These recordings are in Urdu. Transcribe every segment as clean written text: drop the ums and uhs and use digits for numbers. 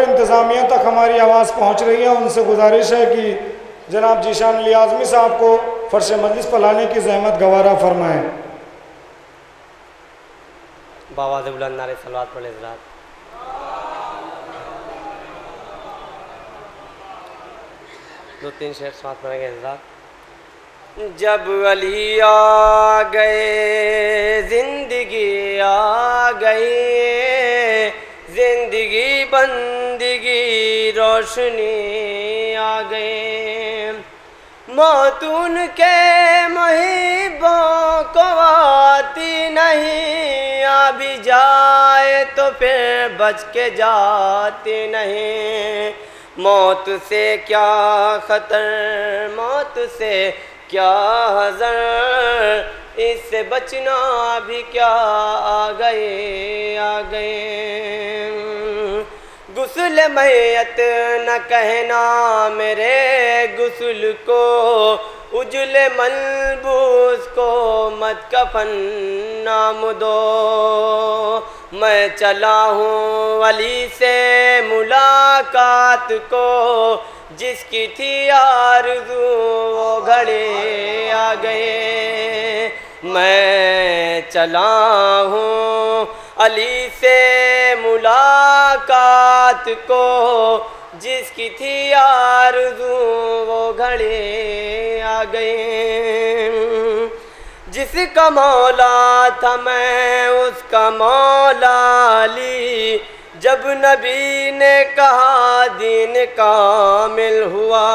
انتظامیہ تک ہماری آواز پہنچ رہی ہے، ان سے گزارش ہے کہ جناب ذیشان علی اعظمی صاحب کو فرش مجلس پر لانے کی زحمت گوارا فرمائیں۔ بآواز بلند نعرہ صلوات پڑھیں حضرات۔ دو تین شعر سماعت پڑھیں گے حضرات۔ جب علی آ گئے زندگی آ گئی، زندگی بندگی روشنی آ گئی، موت ان کے محبوں کو آتی نہیں، آ بھی جائے تو پھر بچ کے جاتی نہیں، موت سے کیا خطر، موت سے کیا حذر، اس سے بچنا بھی کیا، آ گئے آ گئے، غسل میت نہ کہنا میرے غسل کو، اجل ملبوس کو مت کفن نام دو، میں چلا ہوں علی سے ملاقات کو، جس کی تھی آرزو وہ گھڑی آ گئے، میں چلا ہوں علی سے ملاقات کو، جس کی تھی آرزو وہ گھڑی آ گئے، جس کا مولا تھا میں اس کا مولا علی، جب نبی نے کہا دین کامل ہوا،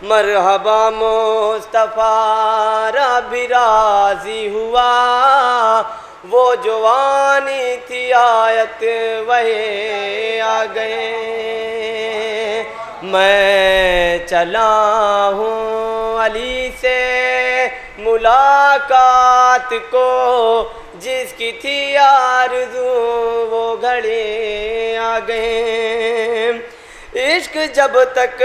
مرحبا مصطفیٰ رب راضی ہوا، وہ جوانی تھی آیت وہی آ گئے، میں چلا ہوں علی سے ملاقات کو، جس کی تھی آرزو وہ گھڑی آ گئے، عشق جب تک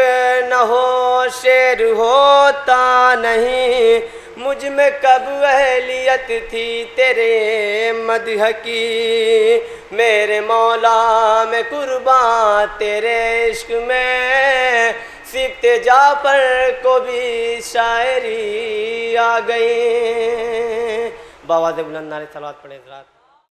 نہ ہو شعر ہوتا نہیں، مجھ میں کب اہلیت تھی تیرے مدح کی، میرے مولا میں قرباں تیرے عشق میں، صفت جعفر کو بھی شاعری آ گئی۔ بآواز بلند نعرہ صلوات پڑھیں حضرات۔